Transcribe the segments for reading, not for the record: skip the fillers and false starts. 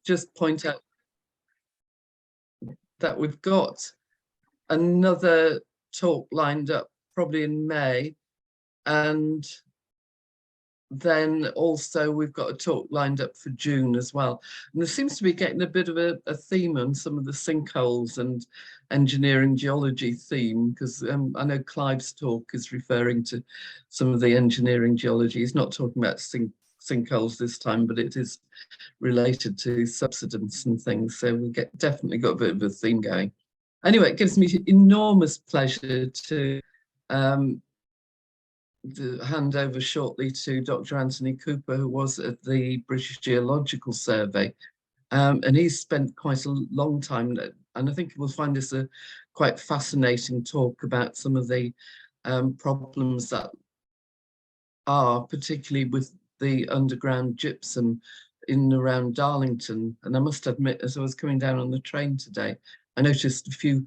just point out that we've got another talk lined up probably in May, and then also we've got a talk lined up for June as well. And there seems to be getting a bit of a theme on some of the sinkholes and engineering geology theme, because I know Clive's talk is referring to some of the engineering geology. He's not talking about sinkholes this time, but it is related to subsidence and things. So we definitely got a bit of a theme going. Anyway, it gives me enormous pleasure to hand over shortly to Dr. Anthony Cooper, who was at the British Geological Survey. And he's spent quite a long time, and I think we'll find this a quite fascinating talk about some of the problems that are, particularly with the underground gypsum in and around Darlington. And I must admit, as I was coming down on the train today, I noticed a few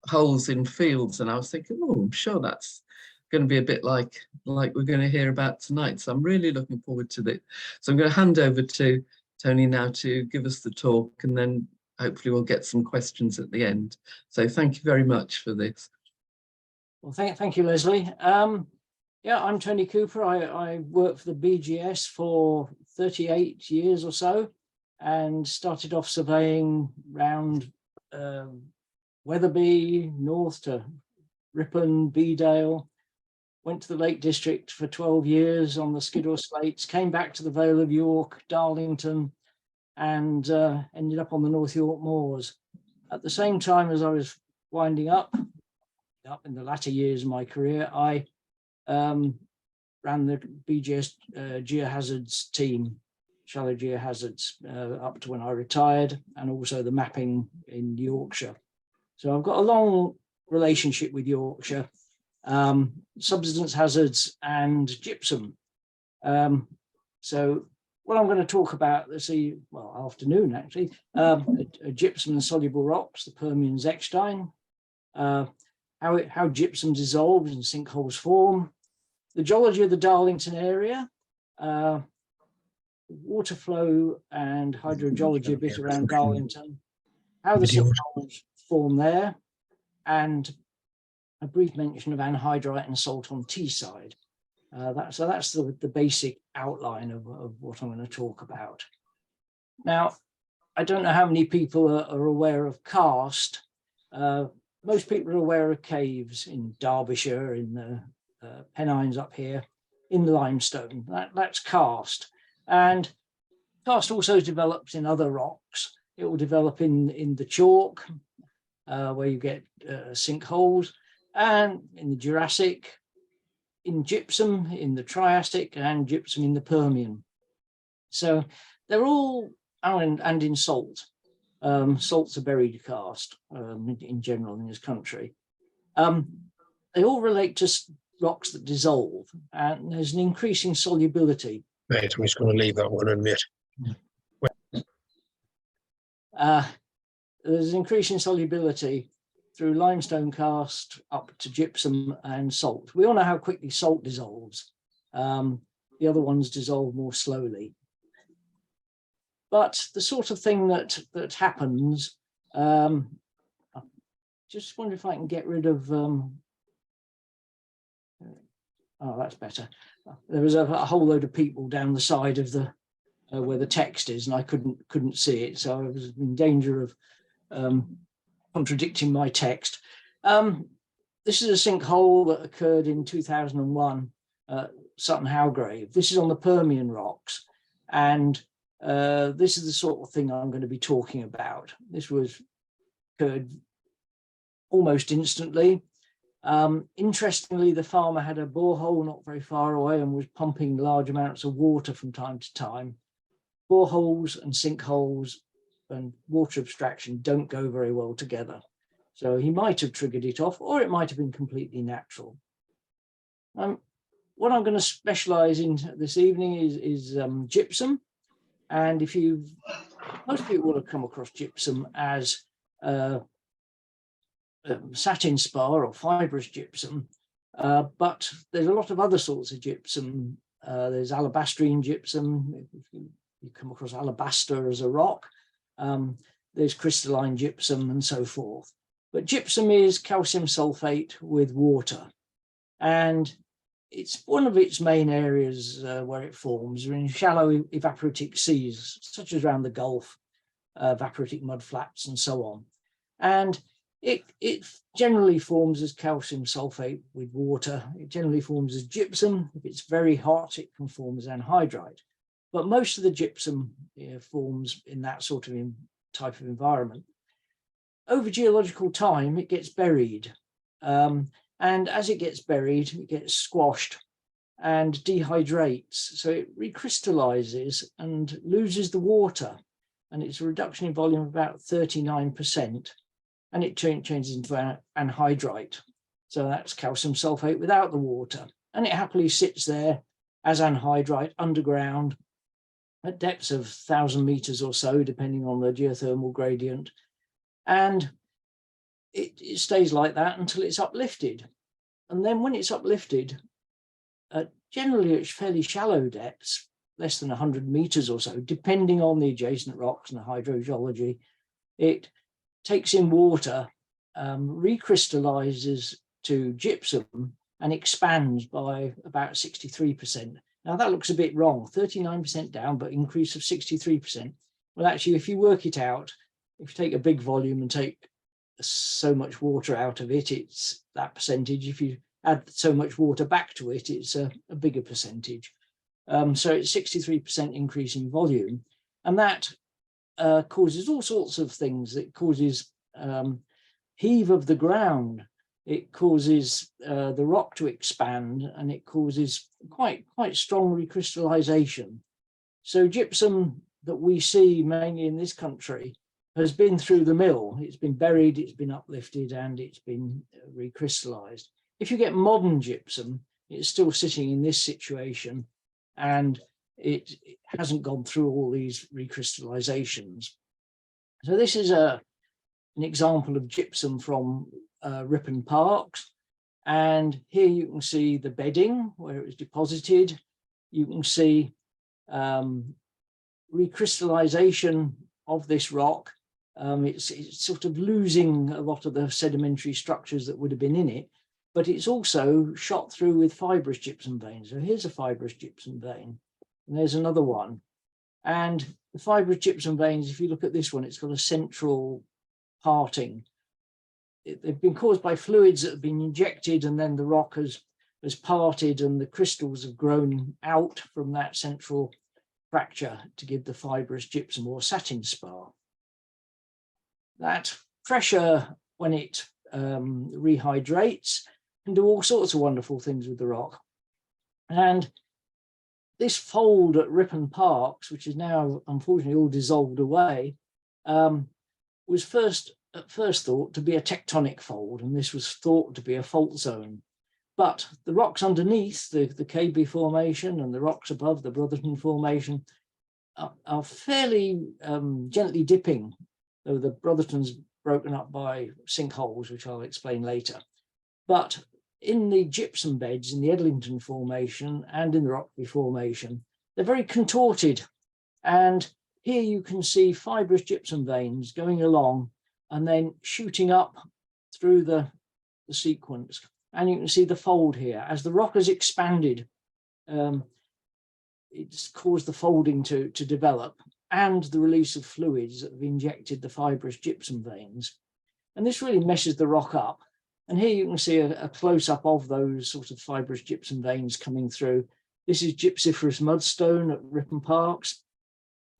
holes in fields, and I was thinking, oh, I'm sure that's going to be a bit like we're going to hear about tonight. So I'm really looking forward to it. So I'm going to hand over to Tony now to give us the talk, and then hopefully we'll get some questions at the end. So thank you very much for this. Well, thank you, Leslie. Yeah, I'm Tony Cooper. I worked for the BGS for 38 years or so, and started off surveying around Wetherby, north to Ripon, Beedale. Went to the Lake District for 12 years on the Skiddaw slates, came back to the Vale of York, Darlington, and ended up on the North York Moors. At the same time as I was winding up in the latter years of my career, I ran the BGS Geohazards team, shallow geohazards, up to when I retired, and also the mapping in Yorkshire. So I've got a long relationship with Yorkshire, subsidence hazards and gypsum. So what I'm going to talk about this afternoon actually, gypsum and soluble rocks, the Permian zechstein, how gypsum dissolves and sinkholes form, the geology of the Darlington area, water flow and hydrogeology a bit around Darlington, how the sinkholes form there, and a brief mention of anhydrite and salt on Teesside. So that's the basic outline of what I'm going to talk about. Now, I don't know how many people are aware of karst. Most people are aware of caves in Derbyshire, in the Pennines up here, in the limestone. That's karst. And karst also develops in other rocks. It will develop in the chalk, where you get sinkholes, and in the Jurassic, in gypsum, in the Triassic, and gypsum in the Permian. So they're all, and in salt. Salts are buried karst in general in this country. They all relate to rocks that dissolve, and there's an increasing solubility. Right, I'm just going to leave that one in it. There's an increasing solubility through limestone karst up to gypsum and salt. We all know how quickly salt dissolves. The other ones dissolve more slowly. But the sort of thing that happens, I just wonder if I can get rid of, oh, that's better. There was a whole load of people down the side of the, where the text is, and I couldn't see it. So I was in danger of contradicting my text. This is a sinkhole that occurred in 2001 at Sutton Howgrave. This is on the Permian rocks, and this is the sort of thing I'm going to be talking about. This occurred almost instantly. Interestingly, the farmer had a borehole not very far away and was pumping large amounts of water from time to time. Boreholes and sinkholes and water abstraction don't go very well together. So he might have triggered it off, or it might have been completely natural. What I'm going to specialize in this evening is gypsum. And most people will have come across gypsum as satin spar or fibrous gypsum, but there's a lot of other sorts of gypsum. There's alabastrine gypsum. You come across alabaster as a rock. There's crystalline gypsum and so forth. But gypsum is calcium sulfate with water. And it's one of its main areas where it forms are in shallow evaporitic seas, such as around the Gulf, evaporitic mudflats and so on. And it generally forms as calcium sulfate with water. It generally forms as gypsum. If it's very hot, it can form as anhydrite. But most of the gypsum forms in that sort of type of environment. Over geological time, it gets buried. And as it gets buried, it gets squashed and dehydrates. So it recrystallizes and loses the water. And it's a reduction in volume of about 39%. And it changes into anhydrite. So that's calcium sulfate without the water. And it happily sits there as anhydrite underground at depths of 1,000 meters or so, depending on the geothermal gradient. And it stays like that until it's uplifted. And then when it's uplifted, generally at fairly shallow depths, less than 100 meters or so, depending on the adjacent rocks and the hydrogeology, it takes in water, recrystallizes to gypsum and expands by about 63%. Now that looks a bit wrong, 39% down, but increase of 63%. Well, actually, if you work it out, if you take a big volume and take so much water out of it, it's that percentage. If you add so much water back to it, it's a bigger percentage. So it's 63% increase in volume. And that causes all sorts of things. It causes heave of the ground. It causes the rock to expand, and it causes quite strong recrystallization. So gypsum that we see mainly in this country has been through the mill. It's been buried, it's been uplifted, and it's been recrystallized. If you get modern gypsum, it's still sitting in this situation, and it hasn't gone through all these recrystallizations. So this is an example of gypsum from Ripon Parks. And here you can see the bedding where it was deposited. You can see recrystallization of this rock. It's sort of losing a lot of the sedimentary structures that would have been in it, but it's also shot through with fibrous gypsum veins. So here's a fibrous gypsum vein, and there's another one. And the fibrous gypsum veins, if you look at this one, it's got a central parting. They've been caused by fluids that have been injected, and then the rock has parted and the crystals have grown out from that central fracture to give the fibrous gypsum or satin spar. That pressure, when it rehydrates, can do all sorts of wonderful things with the rock. And this fold at Ripon Parks, which is now unfortunately all dissolved away, was at first thought to be a tectonic fold, and this was thought to be a fault zone. But the rocks underneath, the KB Formation and the rocks above the Brotherton Formation, are fairly gently dipping, though the Brotherton's broken up by sinkholes, which I'll explain later. But in the gypsum beds in the Darlington Formation and in the Rockby Formation, they're very contorted. And here you can see fibrous gypsum veins going along and then shooting up through the sequence. And you can see the fold here. As the rock has expanded, it's caused the folding to develop and the release of fluids that have injected the fibrous gypsum veins. And this really messes the rock up. And here you can see a close-up of those sort of fibrous gypsum veins coming through. This is gypsiferous mudstone at Ripon Parks.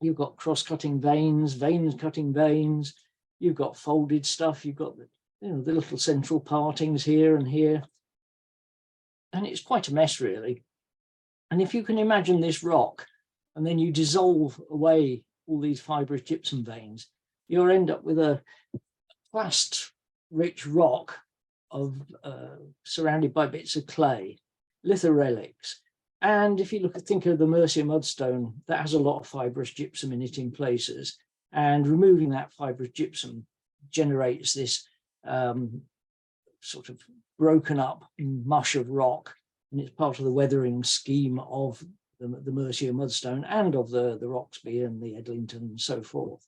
You've got cross-cutting veins, veins cutting veins. You've got folded stuff. You've got the little central partings here and here. And it's quite a mess, really. And if you can imagine this rock, and then you dissolve away all these fibrous gypsum veins, you'll end up with a plast-rich rock surrounded by bits of clay, lithorelics. And if you think of the Mercia mudstone, that has a lot of fibrous gypsum in it in places. And removing that fibrous gypsum generates this sort of broken up mush of rock. And it's part of the weathering scheme of the Mercia mudstone and of the Roxby and the Edlington and so forth.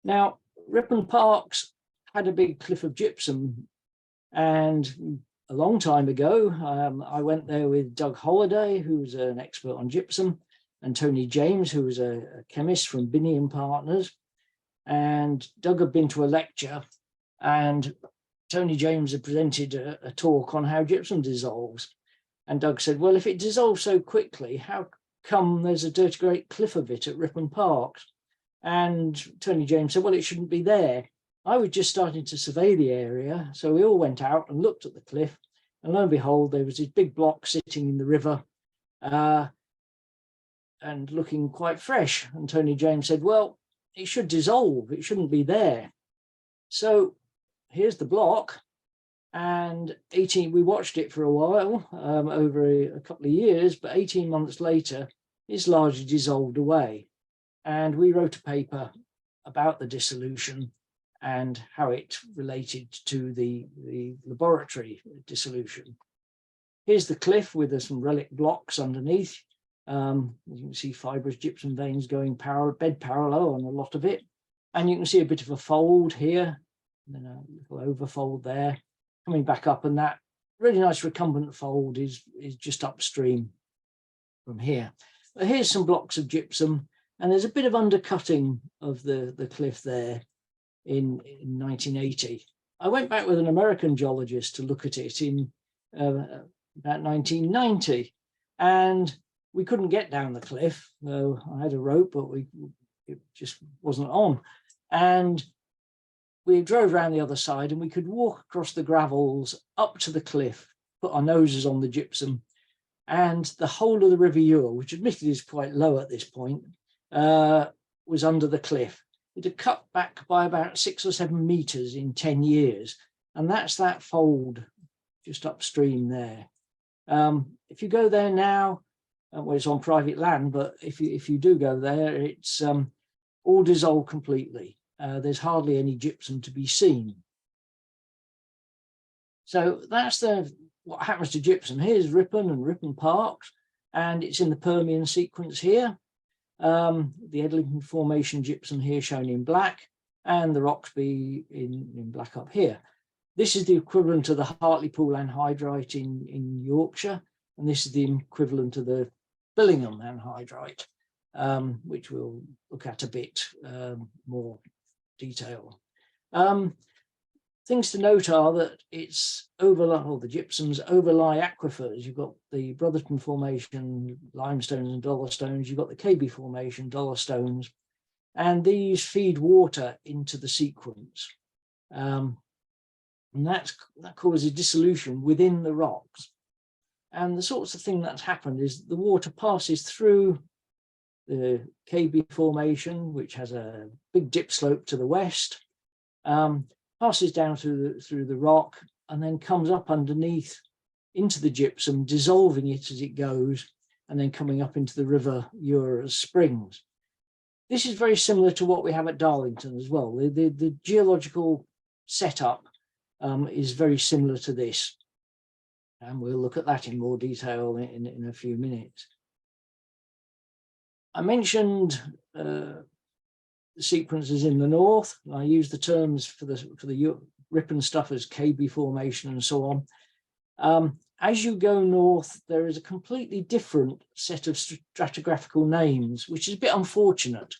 Now, Ripon Parks had a big cliff of gypsum, and a long time ago, I went there with Doug Holliday, who's an expert on gypsum, and Tony James, who was a chemist from Binney and Partners. And Doug had been to a lecture, and Tony James had presented a talk on how gypsum dissolves. And Doug said, well, if it dissolves so quickly, how come there's a dirty great cliff of it at Ripon Parks? And Tony James said, well, it shouldn't be there. I was just starting to survey the area, so we all went out and looked at the cliff, and lo and behold, there was this big block sitting in the river and looking quite fresh. And Tony James said, well, it should dissolve, it shouldn't be there. So here's the block, and we watched it for a while, over a couple of years, but 18 months later, it's largely dissolved away. And we wrote a paper about the dissolution and how it related to the laboratory dissolution. Here's the cliff with some relic blocks underneath. You can see fibrous gypsum veins going bed parallel on a lot of it. And you can see a bit of a fold here, and then a little overfold there, coming back up. And that really nice recumbent fold is just upstream from here. But here's some blocks of gypsum, and there's a bit of undercutting of the cliff there in 1980. I went back with an American geologist to look at it in about 1990, and we couldn't get down the cliff. I had a rope, but it just wasn't on. And we drove around the other side, and we could walk across the gravels up to the cliff, put our noses on the gypsum, and the whole of the River Ure, which admittedly is quite low at this point, was under the cliff. It had cut back by about 6 or 7 meters in 10 years. And that's that fold just upstream there. If you go there now, well, it's on private land, but if you do go there, it's all dissolved completely. There's hardly any gypsum to be seen. So that's what happens to gypsum. Here's Ripon and Ripon Parks, and it's in the Permian sequence here. The Darlington Formation gypsum here shown in black, and the Roxby in black up here. This is the equivalent of the Hartlepool anhydrite in Yorkshire, and this is the equivalent of the Billingham anhydrite, which we'll look at a bit more detail. Things to note are that it's the gypsums overlie aquifers. You've got the Brotherton Formation limestones and dollarstones. You've got the KB Formation dollarstones, and these feed water into the sequence. And that causes dissolution within the rocks. And the sorts of thing that's happened is the water passes through the KB Formation, which has a big dip slope to the west, passes down through the rock, and then comes up underneath into the gypsum, dissolving it as it goes, and then coming up into the River Ure as springs. This is very similar to what we have at Darlington as well. The geological setup is very similar to this, and we'll look at that in more detail in a few minutes. I mentioned the sequences in the north. I use the terms for the Ripon stuff as KB Formation and so on. As you go north, there is a completely different set of stratigraphical names, which is a bit unfortunate.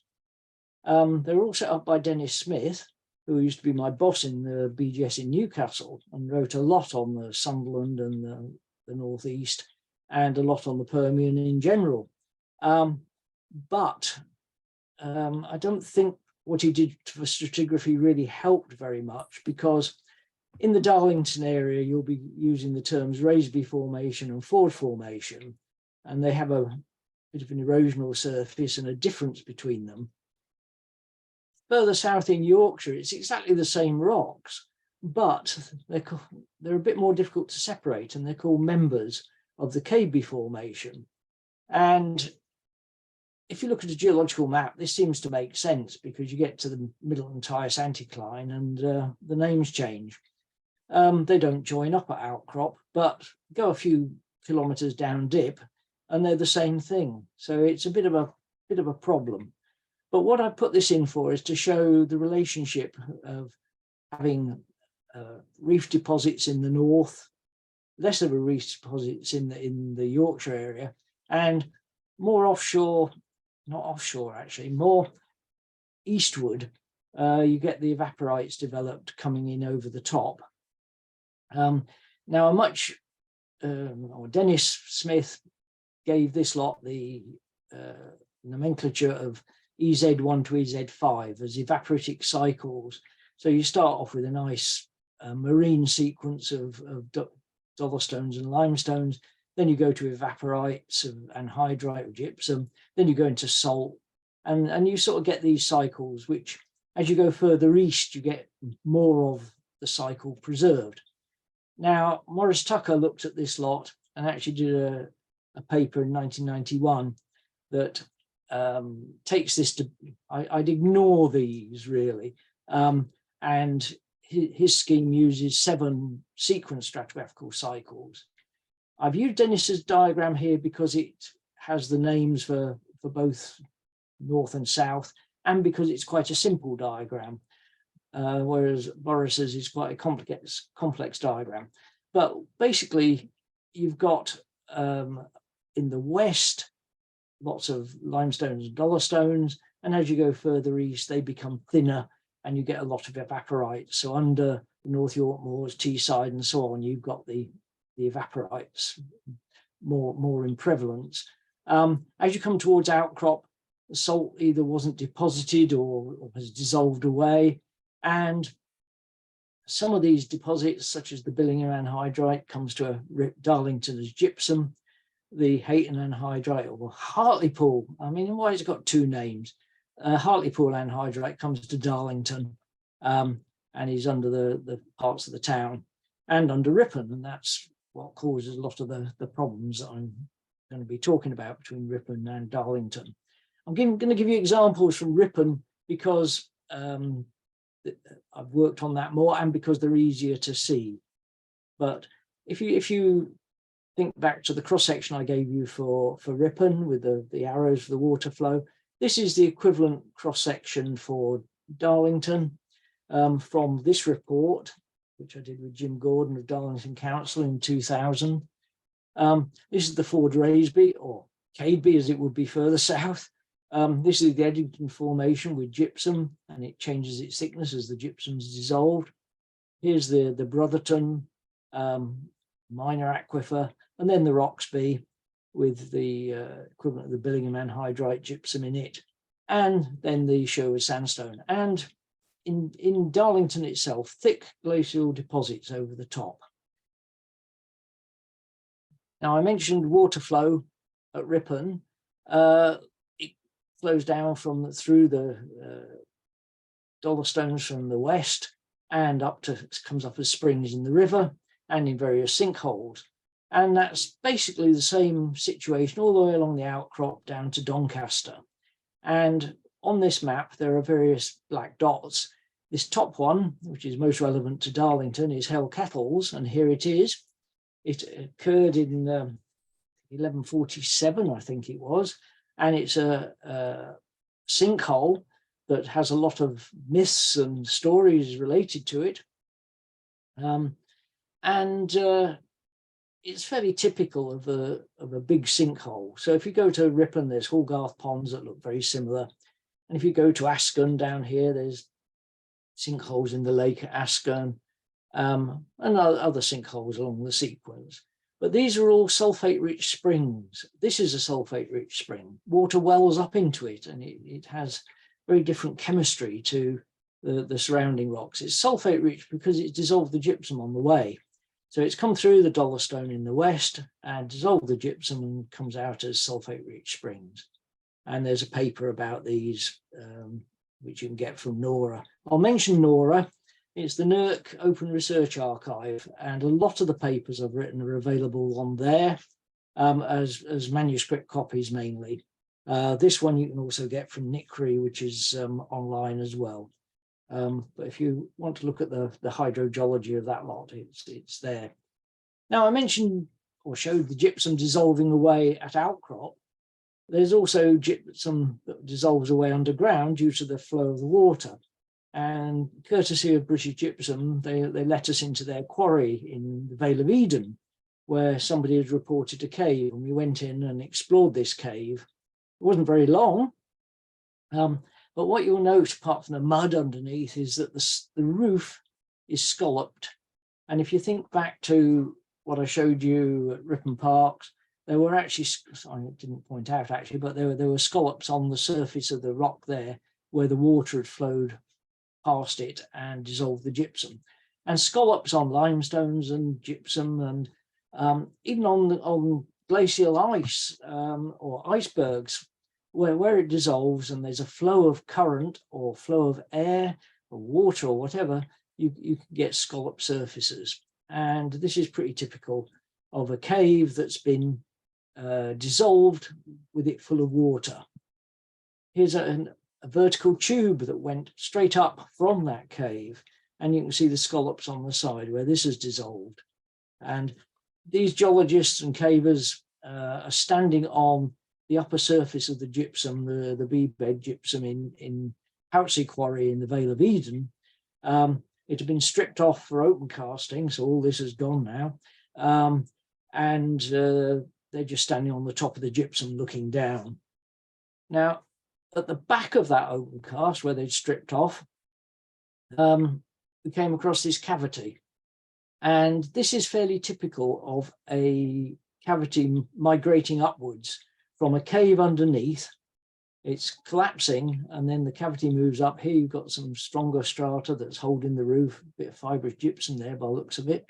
They were all set up by Dennis Smith, who used to be my boss in the BGS in Newcastle, and wrote a lot on the Sunderland and the northeast, and a lot on the Permian in general. But I don't think what he did for stratigraphy really helped very much, because in the Darlington area, you'll be using the terms Raisby Formation and Ford Formation, and they have a bit of an erosional surface and a difference between them. Further south in Yorkshire, it's exactly the same rocks, but they're a bit more difficult to separate, and they're called members of the KB Formation. And if you look at a geological map, this seems to make sense, because you get to the Middleton Tias anticline and the names change. They don't join up at outcrop, but go a few kilometers down dip and they're the same thing. So it's a bit of a problem. But what I put this in for is to show the relationship of having reef deposits in the north, less of a reef deposits in the Yorkshire area, and more offshore, not offshore actually, more eastward, you get the evaporites developed coming in over the top. Now, Dennis Smith gave this lot the nomenclature of EZ1 to EZ5 as evaporitic cycles. So you start off with a nice marine sequence of dollarstones and limestones, then you go to evaporites and anhydrite or gypsum, then you go into salt, and you sort of get these cycles, which as you go further east, you get more of the cycle preserved. Now, Maurice Tucker looked at this lot and actually did a paper in 1991 that takes this to, I'd ignore these really, and his scheme uses 7 sequence stratigraphical cycles. I've used Dennis's diagram here because it has the names for both north and south, and because it's quite a simple diagram, whereas Boris's is quite a complex diagram. But basically, you've got in the west lots of limestones and dollarstones, and as you go further east, they become thinner, and you get a lot of evaporites. So under the North York Moors, Teesside, and so on, you've got the evaporites more in prevalence. As you come towards outcrop, the salt either wasn't deposited or has dissolved away, and some of these deposits, such as the Billingham anhydrite, comes to Darlington as gypsum. The Hayton anhydrite or Hartlepool, I mean, why has it got 2 names? Hartlepool anhydrite comes to Darlington, and is under the parts of the town and under Ripon, and that's what causes a lot of the problems that I'm going to be talking about between Ripon and Darlington. I'm going to give you examples from Ripon because I've worked on that more and because they're easier to see. But if you think back to the cross-section I gave you for Ripon with the arrows for the water flow, this is the equivalent cross-section for Darlington from this report, which I did with Jim Gordon of Darlington Council in 2000. This is the Ford Raisby, or Cadeby as it would be further south. This is the Eddington Formation with gypsum, and it changes its thickness as the gypsum is dissolved. Here's the Brotherton minor aquifer, and then the Roxby with the equivalent of the Billingham anhydrite gypsum in it, and then the Sherwood sandstone. And in Darlington itself, thick glacial deposits over the top. Now, I mentioned water flow at Ripon. It flows down through the dollarstones from the west and comes up as springs in the river and in various sinkholes. And that's basically the same situation all the way along the outcrop down to Doncaster. And on this map, there are various black dots. This top one, which is most relevant to Darlington, is Hell Kettles, and here it is. It occurred in 1147, I think it was, and it's a sinkhole that has a lot of myths and stories related to it. It's fairly typical of a big sinkhole. So if you go to Ripon, there's Hallgarth ponds that look very similar. And if you go to Askern down here, there's sinkholes in the lake at Askern, and other sinkholes along the sequence. But these are all sulfate-rich springs. This is a sulfate-rich spring. Water wells up into it, and it has very different chemistry to the surrounding rocks. It's sulfate-rich because it's dissolved the gypsum on the way. So it's come through the dollarstone in the west and dissolved the gypsum and comes out as sulfate-rich springs. And there's a paper about these, which you can get from NORA. I'll mention NORA. It's the NERC Open Research Archive, and a lot of the papers I've written are available on there as manuscript copies mainly. This one you can also get from NICRI, which is online as well. But if you want to look at the hydrogeology of that lot, it's there. Now, I mentioned or showed the gypsum dissolving away at outcrop. There's also gypsum that dissolves away underground due to the flow of the water. And courtesy of British Gypsum, they let us into their quarry in the Vale of Eden, where somebody had reported a cave, and we went in and explored this cave. It wasn't very long, but what you'll note, apart from the mud underneath, is that the roof is scalloped. And if you think back to what I showed you at Ripon Parks, there were actually, I didn't point out actually, but there were scallops on the surface of the rock there where the water had flowed past it and dissolved the gypsum. And scallops on limestones and gypsum, and even on glacial ice or icebergs, where it dissolves and there's a flow of current or flow of air or water or whatever, you can get scallop surfaces. And this is pretty typical of a cave that's been dissolved with it full of water. Here's a vertical tube that went straight up from that cave, and you can see the scallops on the side where this is dissolved. And these geologists and cavers are standing on the upper surface of the gypsum, the B-bed gypsum in Houtsey Quarry in the Vale of Eden. It had been stripped off for open casting, so all this has gone now. And they're just standing on the top of the gypsum looking down. Now, at the back of that open cast where they'd stripped off, we came across this cavity. And this is fairly typical of a cavity migrating upwards from a cave underneath. It's collapsing, and then the cavity moves up. Here you've got some stronger strata that's holding the roof, a bit of fibrous gypsum there by the looks of it.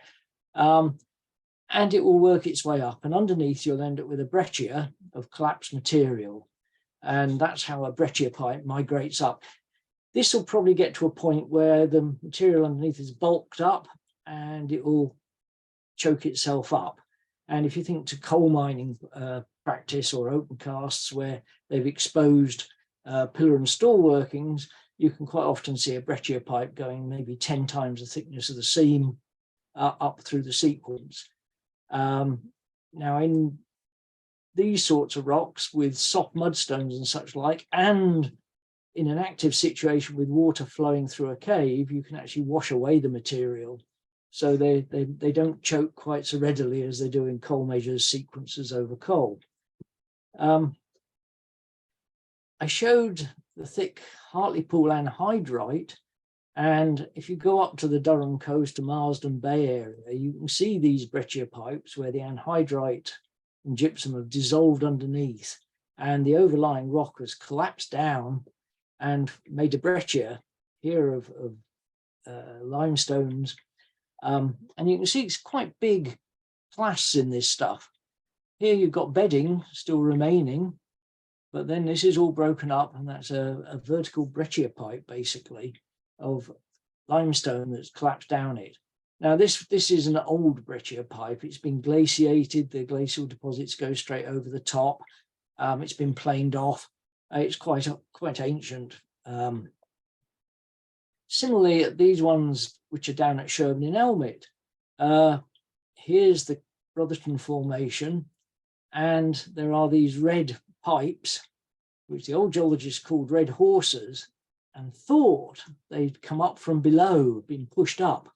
And it will work its way up, and underneath you'll end up with a breccia of collapsed material. And that's how a breccia pipe migrates up. This will probably get to a point where the material underneath is bulked up and it will choke itself up. And if you think to coal mining practice or open casts where they've exposed pillar and stall workings, you can quite often see a breccia pipe going maybe 10 times the thickness of the seam up through the sequence. Now, in these sorts of rocks with soft mudstones and such like, and in an active situation with water flowing through a cave, you can actually wash away the material. So they don't choke quite so readily as they do in coal measures sequences over coal. I showed the thick Hartlepool anhydrite, and if you go up to the Durham coast to Marsden Bay area, you can see these breccia pipes where the anhydrite and gypsum have dissolved underneath, and the overlying rock has collapsed down and made a breccia here of limestones. And you can see it's quite big clasts in this stuff. Here you've got bedding still remaining, but then this is all broken up, and that's a vertical breccia pipe basically of limestone that's collapsed down it. Now this is an old breccia pipe. It's been glaciated. The glacial deposits go straight over the top. It's been planed off. It's quite ancient. Similarly, these ones which are down at Sherburn in Elmet, here's the Brotherton Formation, and there are these red pipes, which the old geologists called red horses, and thought they'd come up from below, been pushed up.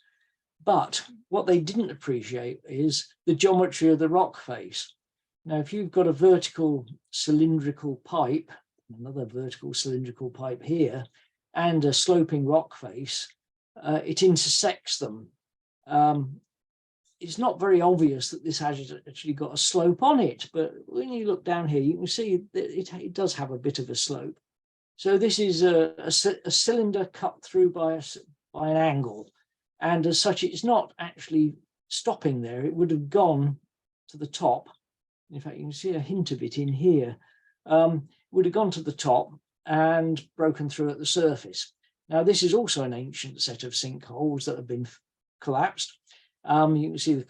But what they didn't appreciate is the geometry of the rock face. Now, if you've got a vertical cylindrical pipe, another vertical cylindrical pipe here, and a sloping rock face, it intersects them. It's not very obvious that this has actually got a slope on it, but when you look down here, you can see that it does have a bit of a slope. So this is a cylinder cut through by an angle, and as such, it's not actually stopping there. It would have gone to the top. In fact, you can see a hint of it in here. Would have gone to the top and broken through at the surface. Now, this is also an ancient set of sinkholes that have been collapsed. You can see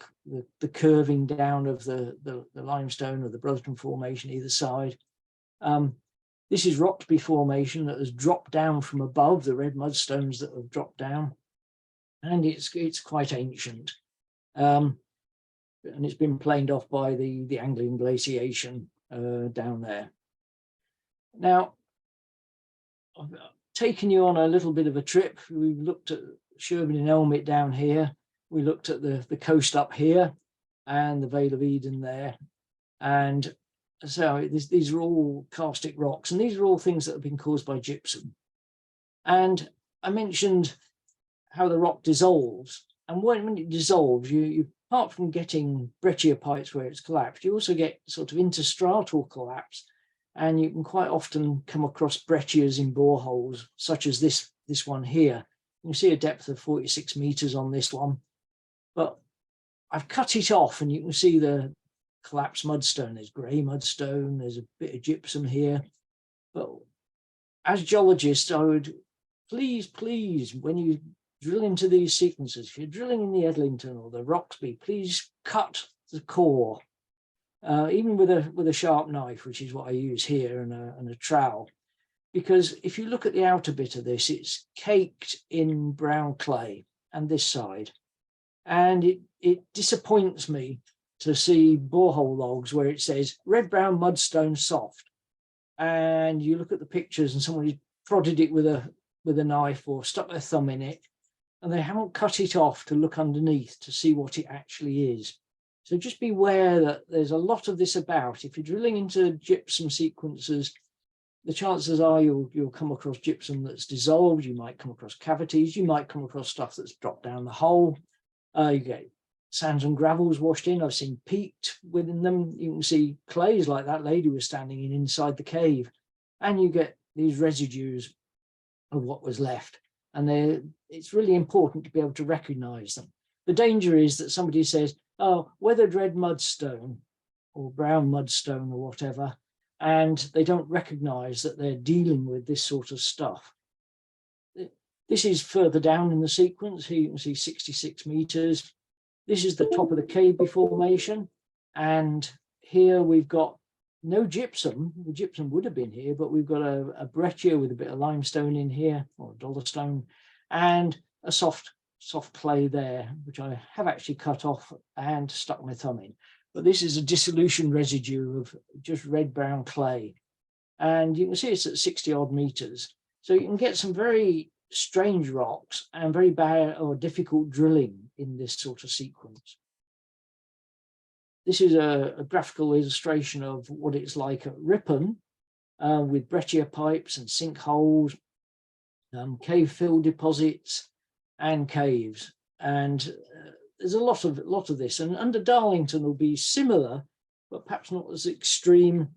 the curving down of the limestone of the Brotherton Formation either side. This is Rockby Formation that has dropped down from above, the red mudstones that have dropped down, and it's quite ancient. And it's been planed off by the Anglian glaciation down there. Now, I've taken you on a little bit of a trip. We've looked at Sherburn and Elmet down here. We looked at the coast up here and the Vale of Eden there. And so these are all karstic rocks, and these are all things that have been caused by gypsum. And I mentioned how the rock dissolves. And when it dissolves, you apart from getting brachiopipes where it's collapsed, you also get sort of interstratal collapse. And you can quite often come across breccias in boreholes, such as this one here. You can see a depth of 46 meters on this one. But I've cut it off, and you can see the collapsed mudstone. There's grey mudstone, there's a bit of gypsum here. But as geologists, I would please, when you drill into these sequences, if you're drilling in the Edlington or the Roxby, please cut the core, even with a sharp knife, which is what I use here, and a trowel. Because if you look at the outer bit of this, it's caked in brown clay, and this side. And it disappoints me to see borehole logs where it says red brown mudstone soft, and you look at the pictures and somebody prodded it with a knife or stuck their thumb in it, and they haven't cut it off to look underneath to see what it actually is. So just beware that there's a lot of this about. If you're drilling into gypsum sequences, the chances are you'll come across gypsum that's dissolved. You might come across cavities. You might come across stuff that's dropped down the hole. You get sands and gravels washed in. I've seen peaked within them. You can see clays like that lady was standing in inside the cave, and you get these residues of what was left. And it's really important to be able to recognize them. The danger is that somebody says, oh, weathered red mudstone or brown mudstone or whatever, and they don't recognize that they're dealing with this sort of stuff. This is further down in the sequence. Here you can see 66 meters. This is the top of the cave formation. And here we've got no gypsum. The gypsum would have been here, but we've got a breccia with a bit of limestone in here, or dollarstone, and a soft clay there, which I have actually cut off and stuck my thumb in. But this is a dissolution residue of just red brown clay. And you can see it's at 60 odd meters. So you can get some very strange rocks and very bad or difficult drilling in this sort of sequence. This is a graphical illustration of what it's like at Ripon, with brachiopipes and sinkholes, cave fill deposits and caves. And there's a lot of this. And under Darlington will be similar, but perhaps not as extreme.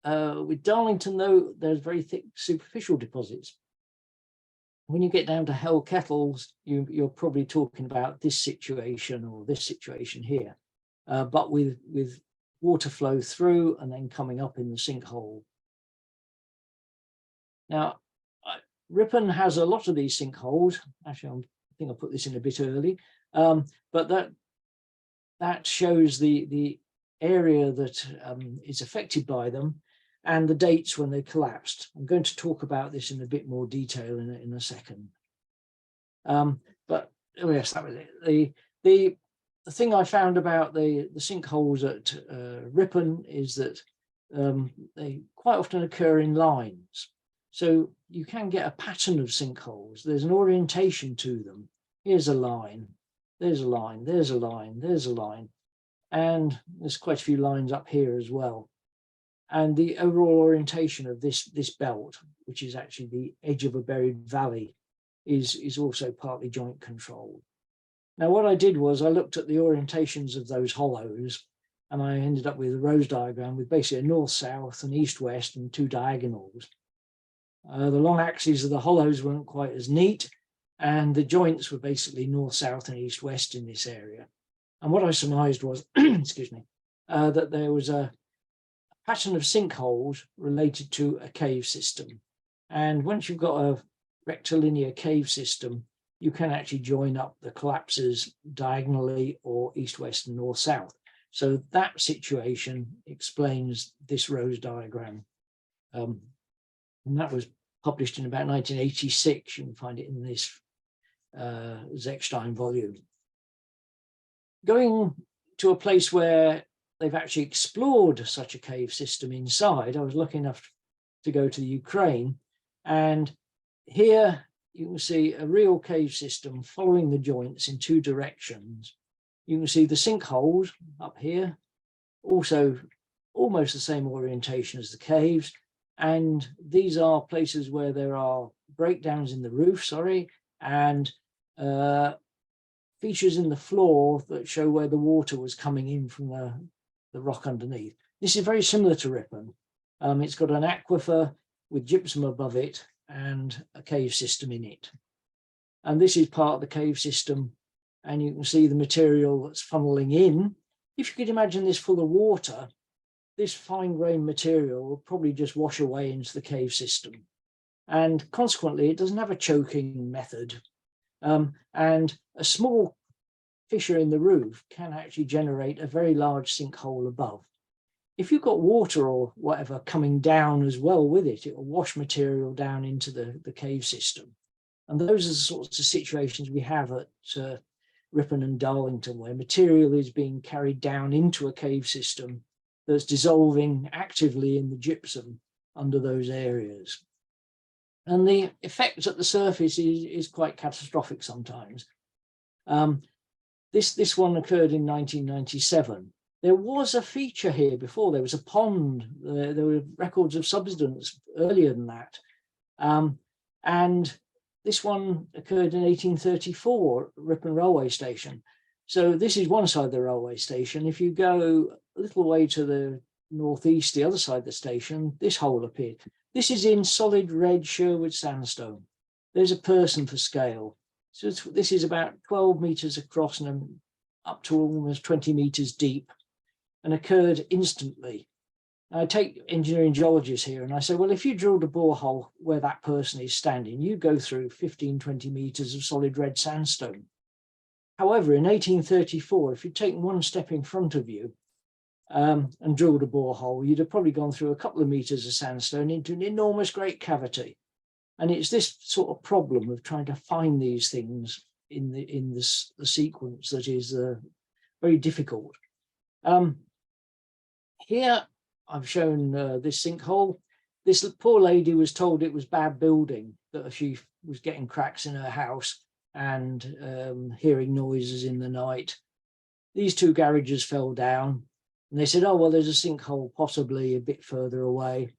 With Darlington, though, there's very thick superficial deposits. When you get down to Hell Kettles, you're probably talking about this situation or this situation here, but with water flow through and then coming up in the sinkhole. Now, Ripon has a lot of these sinkholes. Actually, I think I put this in a bit early, but that shows the area that is affected by them and the dates when they collapsed. I'm going to talk about this in a bit more detail in a second. But oh yes, that was it. The thing I found about the sinkholes at Ripon is that they quite often occur in lines. So you can get a pattern of sinkholes. There's an orientation to them. Here's a line, there's a line, there's a line, there's a line. And there's quite a few lines up here as well. And the overall orientation of this belt, which is actually the edge of a buried valley, is also partly joint controlled. Now, what I did was I looked at the orientations of those hollows, and I ended up with a rose diagram with basically a north-south and east-west and two diagonals. The long axes of the hollows weren't quite as neat, and the joints were basically north-south and east-west in this area. And what I surmised was, excuse me, that there was a pattern of sinkholes related to a cave system. And once you've got a rectilinear cave system, you can actually join up the collapses diagonally or east-west and north-south. So that situation explains this rose diagram. And that was published in about 1986. You can find it in this Zechstein volume. Going to a place where they've actually explored such a cave system inside. I was lucky enough to go to the Ukraine, and here you can see a real cave system following the joints in two directions. You can see the sinkholes up here, also almost the same orientation as the caves. And these are places where there are breakdowns in the roof, and features in the floor that show where the water was coming in from the rock underneath. This is very similar to Ripon. It's got an aquifer with gypsum above it and a cave system in it. And this is part of the cave system, and you can see the material that's funneling in. If you could imagine this full of water, this fine-grained material will probably just wash away into the cave system. And consequently, it doesn't have a choking method. And a small fissure in the roof can actually generate a very large sinkhole above. If you've got water or whatever coming down as well with it, it will wash material down into the cave system. And those are the sorts of situations we have at Ripon and Darlington, where material is being carried down into a cave system that's dissolving actively in the gypsum under those areas. And the effect at the surface is quite catastrophic sometimes. This one occurred in 1997. There was a feature here before. There was a pond. There were records of subsidence earlier than that. And this one occurred in 1834, Ripon Railway Station. So this is one side of the railway station. If you go a little way to the northeast, the other side of the station, this hole appeared. This is in solid red Sherwood sandstone. There's a person for scale. So this is about 12 meters across and up to almost 20 meters deep, and occurred instantly. I take engineering geologists here and I say, well, if you drilled a borehole where that person is standing, you go through 15, 20 meters of solid red sandstone. However, in 1834, if you'd taken one step in front of you and drilled a borehole, you'd have probably gone through a couple of meters of sandstone into an enormous great cavity. And it's this sort of problem of trying to find these things in the sequence that is very difficult. Here I've shown this sinkhole. This poor lady was told it was bad building, that she was getting cracks in her house and hearing noises in the night. These two garages fell down, and they said, oh, well, there's a sinkhole possibly a bit further away.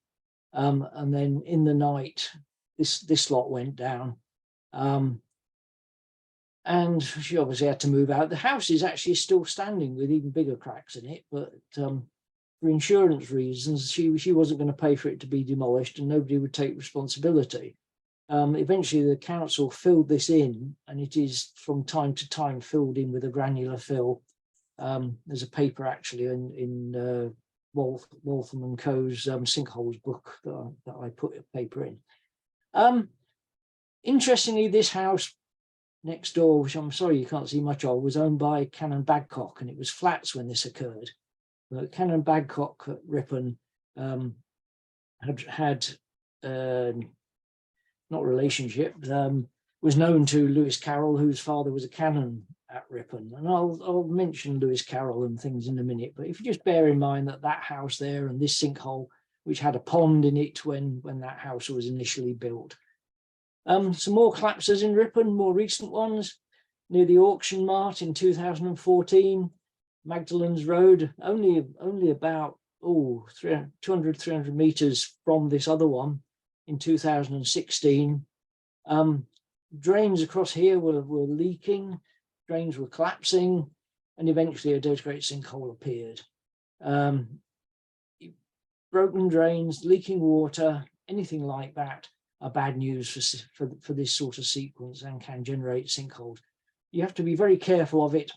And then in the night, this lot went down. And she obviously had to move out. The house is actually still standing with even bigger cracks in it, but for insurance reasons, she wasn't going to pay for it to be demolished, and nobody would take responsibility. Eventually, the council filled this in, and it is from time to time filled in with a granular fill. There's a paper actually in Waltham and Co.'s sinkholes book that I put a paper in. Interestingly, this house next door, which I'm sorry you can't see much of, was owned by Canon Badcock, and it was flats when this occurred. But Canon Badcock at Ripon had not relationship, was known to Lewis Carroll, whose father was a canon at Ripon. And I'll mention Lewis Carroll and things in a minute, but if you just bear in mind that house there and this sinkhole, which had a pond in it when that house was initially built. Some more collapses in Ripon, more recent ones, near the auction mart in 2014, Magdalene's Road, only about 200, 300 meters from this other one in 2016. Drains across here were leaking, drains were collapsing, and eventually a dirty great sinkhole appeared. Broken drains, leaking water, anything like that are bad news for this sort of sequence and can generate sinkholes. You have to be very careful of it,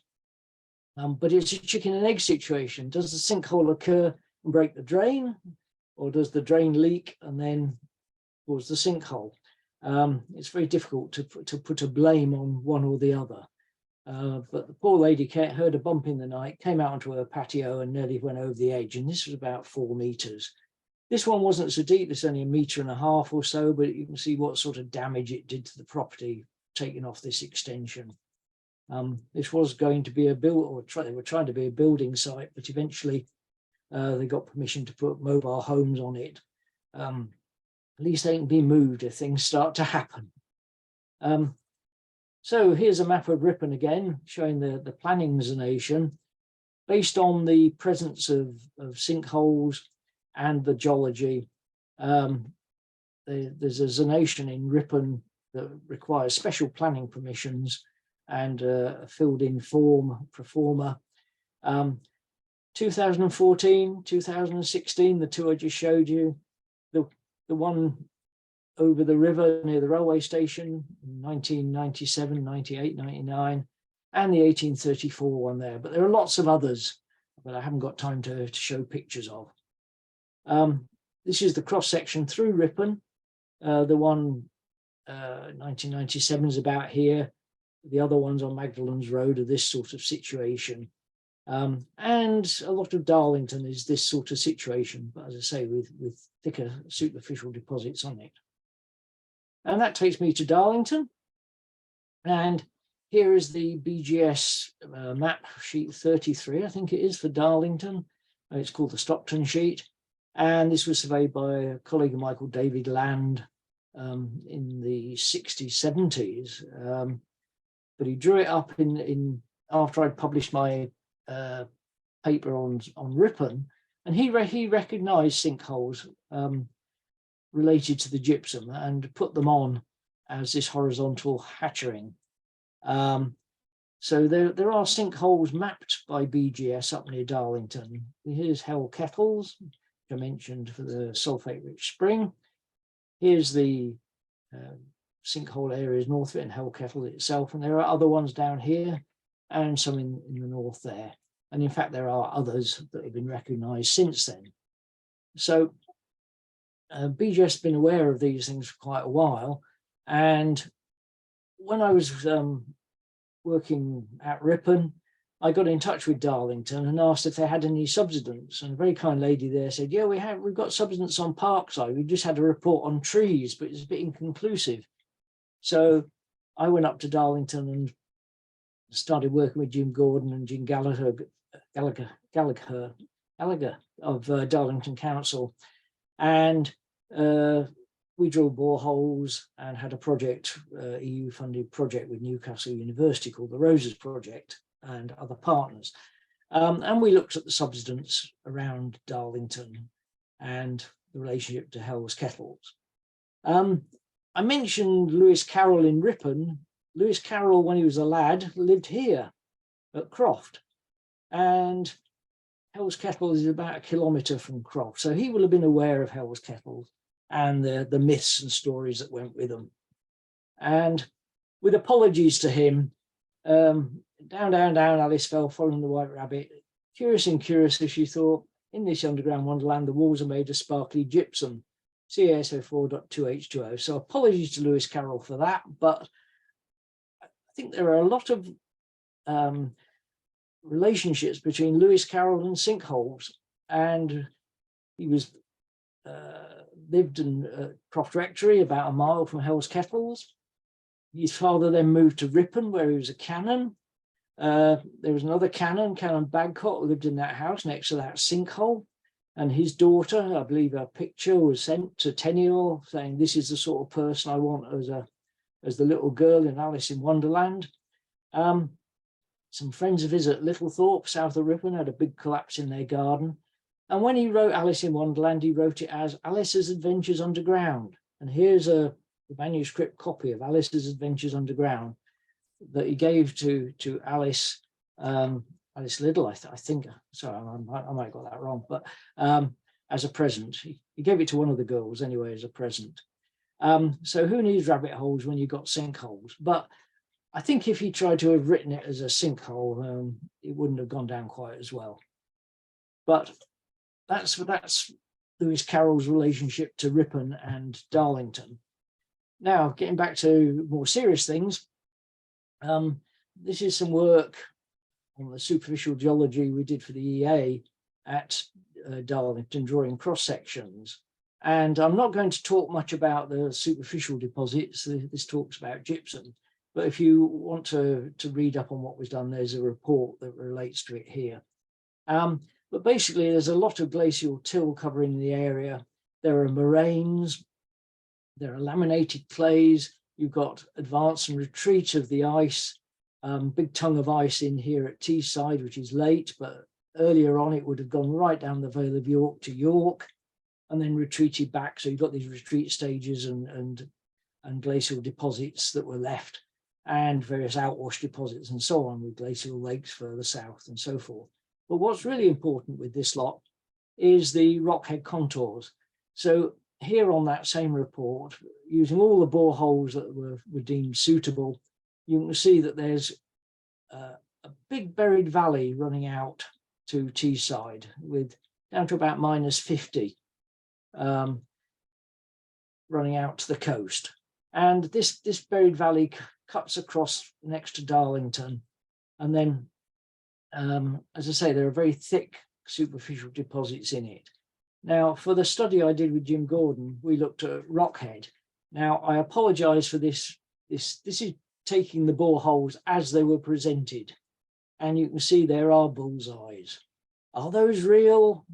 but it's a chicken and egg situation. Does the sinkhole occur and break the drain, or does the drain leak and then cause the sinkhole? It's very difficult to put a blame on one or the other. But the poor lady heard a bump in the night, came out onto her patio and nearly went over the edge, and this was about 4 meters. This one wasn't so deep, it's only 1.5 meters or so, but you can see what sort of damage it did to the property taking off this extension. This was going to be a they were trying to be a building site, but eventually they got permission to put mobile homes on it. At least they can be moved if things start to happen. So here's a map of Ripon again, showing the planning zonation based on the presence of sinkholes and the geology. There's a zonation in Ripon that requires special planning permissions and a filled-in form pro forma. 2014, 2016, the two I just showed you, the one over the river near the railway station, 1997, 98, 99, and the 1834 one there. But there are lots of others that I haven't got time to show pictures of. This is the cross-section through Ripon. The one 1997 is about here. The other ones on Magdalens Road are this sort of situation. And a lot of Darlington is this sort of situation, but as I say, with thicker superficial deposits on it. And that takes me to Darlington. And here is the BGS map sheet 33, I think it is, for Darlington. It's called the Stockton sheet. And this was surveyed by a colleague of mine called David Land in the 60s, 70s. But he drew it up in after I'd published my paper on Ripon, and he recognised sinkholes related to the gypsum and put them on as this horizontal hatchering. So there are sinkholes mapped by BGS up near Darlington. Here's Hell Kettles, which I mentioned for the sulphate-rich spring. Here's the sinkhole areas north of it and Hell Kettle itself, and there are other ones down here and some in the north there. And in fact, there are others that have been recognised since then. So BGS has been aware of these things for quite a while. And when I was working at Ripon, I got in touch with Darlington and asked if they had any subsidence. And a very kind lady there said, yeah, we've got subsidence on Parkside. We just had a report on trees, but it's a bit inconclusive. So I went up to Darlington and started working with Jim Gordon and Jim Gallagher of Darlington Council. And we drilled boreholes and had a project, EU-funded project with Newcastle University called the Roses Project and other partners. And we looked at the subsidence around Darlington and the relationship to Hell's Kettles. I mentioned Lewis Carroll in Ripon. Lewis Carroll, when he was a lad, lived here at Croft. And Hell's Kettles is about 1 kilometre from Croft. So he will have been aware of Hell's Kettles and the myths and stories that went with them. And with apologies to him, down, Alice fell, following the White Rabbit. Curious and curious, as she thought, in this underground wonderland, the walls are made of sparkly gypsum, CaSO4.2H2O. So apologies to Lewis Carroll for that, but I think there are a lot of relationships between Lewis Carroll and sinkholes. And he was lived in Croft Rectory, about a mile from Hell's Kettles. His father then moved to Ripon, where he was a canon. There was another canon, Canon Bagcott, who lived in that house next to that sinkhole. And his daughter, I believe a picture was sent to Tenniel saying, this is the sort of person I want as the little girl in Alice in Wonderland. Some friends of his at Littlethorpe, south of Ripon, had a big collapse in their garden. And when he wrote Alice in Wonderland, he wrote it as Alice's Adventures Underground. And here's a manuscript copy of Alice's Adventures Underground that he gave to Alice, Alice Liddell, I think. Sorry, I might have got that wrong, but as a present. He gave it to one of the girls anyway as a present. So who needs rabbit holes when you've got sinkholes? But I think if he tried to have written it as a sinkhole, it wouldn't have gone down quite as well. But that's Lewis Carroll's relationship to Ripon and Darlington. Now, getting back to more serious things, this is some work on the superficial geology we did for the EA at Darlington, drawing cross sections. And I'm not going to talk much about the superficial deposits. This talks about gypsum. But if you want to read up on what was done, there's a report that relates to it here. But basically, there's a lot of glacial till covering the area. There are moraines, there are laminated clays, you've got advance and retreat of the ice, big tongue of ice in here at Teesside, which is late, but earlier on it would have gone right down the Vale of York to York and then retreated back. So you've got these retreat stages and glacial deposits that were left, and various outwash deposits and so on, with glacial lakes further south and so forth. But what's really important with this lot is the rockhead contours. So here on that same report, using all the boreholes that were deemed suitable, you can see that there's a big buried valley running out to Teesside, with down to about -50, running out to the coast. And this buried valley cuts across next to Darlington. And then, as I say, there are very thick superficial deposits in it. Now, for the study I did with Jim Gordon, we looked at rockhead. Now, I apologise for this. This is taking the boreholes as they were presented. And you can see there are bullseyes. Are those real?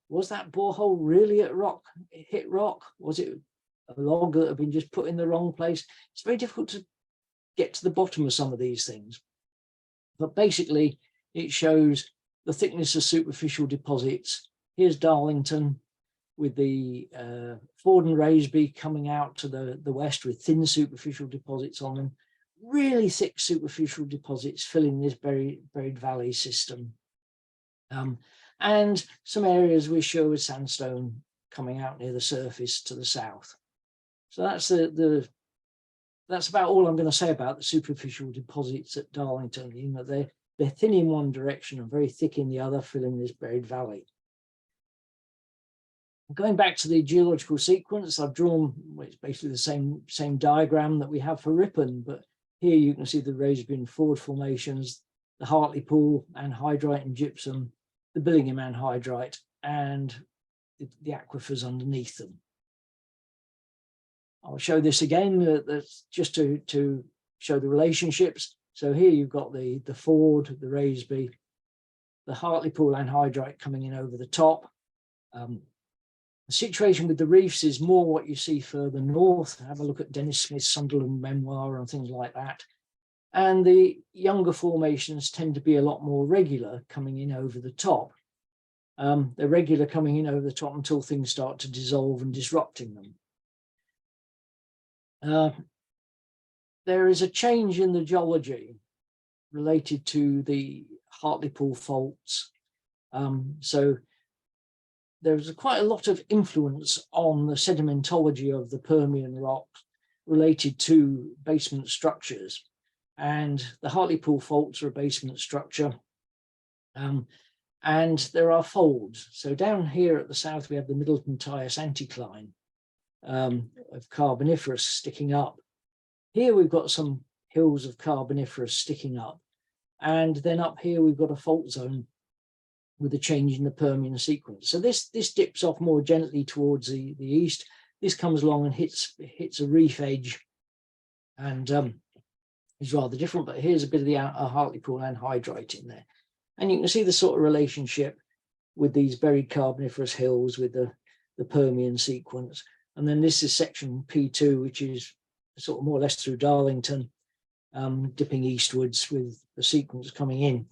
Was that borehole really at rock? It hit rock? Was it a log that had been just put in the wrong place? It's very difficult to get to the bottom of some of these things. But basically, it shows the thickness of superficial deposits. Here's Darlington with the Ford and Raisby coming out to the west with thin superficial deposits on them. Really thick superficial deposits filling this buried valley system. And some areas with Sherwood sandstone coming out near the surface to the south. So that's that's about all I'm going to say about the superficial deposits at Darlington. You know, they're thin in one direction and very thick in the other, filling this buried valley. Going back to the geological sequence, I've drawn, well, it's basically the same diagram that we have for Ripon, but here you can see the Raisby and Ford formations, the Hartlepool anhydrite and gypsum, the Billingham anhydrite, and the aquifers underneath them. I'll show this again, that's just to show the relationships. So here you've got the Ford, the Raisby, the Hartlepool anhydrite coming in over the top. The situation with the reefs is more what you see further north. Have a look at Dennis Smith's Sunderland memoir and things like that. And the younger formations tend to be a lot more regular coming in over the top. They're regular coming in over the top until things start to dissolve and disrupting them. There is a change in the geology related to the Hartlepool faults. So there's quite a lot of influence on the sedimentology of the Permian rock related to basement structures. And the Hartlepool faults are a basement structure. And there are folds. So down here at the south, we have the Middleton Tyas anticline of Carboniferous sticking up. Here we've got some hills of Carboniferous sticking up. And then up here, we've got a fault zone with a change in the Permian sequence. So this dips off more gently towards the east. This comes along and hits a reef edge and is rather different, but here's a bit of the Hartlepool anhydrite in there. And you can see the sort of relationship with these buried Carboniferous hills with the Permian sequence. And then this is section P2, which is sort of more or less through Darlington, dipping eastwards with the sequence coming in.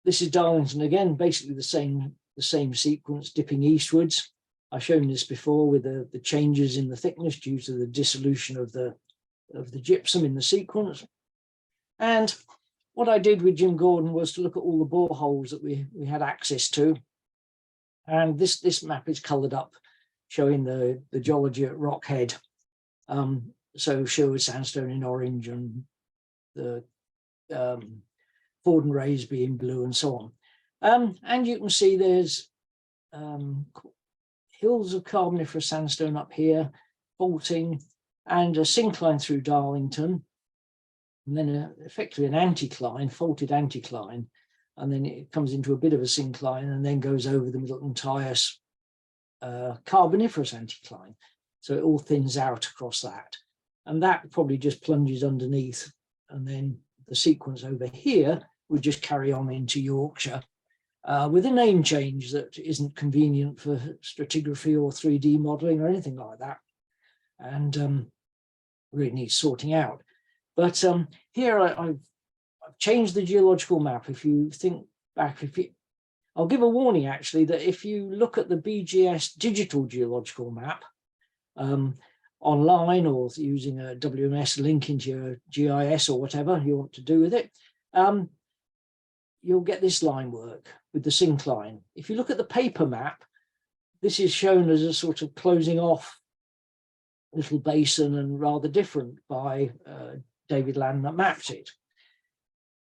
This is Darlington again, basically the same sequence dipping eastwards. I've shown this before with the changes in the thickness due to the dissolution of the gypsum in the sequence. And what I did with Jim Gordon was to look at all the boreholes that we had access to. And this map is coloured up, showing the geology at Rockhead. So Sherwood sandstone in orange and the Ford and Raisby in blue and so on. And you can see there's hills of Carboniferous sandstone up here, faulting, and a syncline through Darlington, and then effectively an anticline, faulted anticline, and then it comes into a bit of a syncline and then goes over the Middleton Tyas Carboniferous anticline. So it all thins out across that. and that probably just plunges underneath, and then the sequence over here would just carry on into Yorkshire with a name change that isn't convenient for stratigraphy or 3D modelling or anything like that, and really needs sorting out. But here I've changed the geological map. If you think back, I'll give a warning actually that if you look at the BGS digital geological map online, or using a WMS link into your GIS or whatever you want to do with it, you'll get this line work with the syncline. If you look at the paper map, this is shown as a sort of closing off little basin and rather different by David Land that mapped it.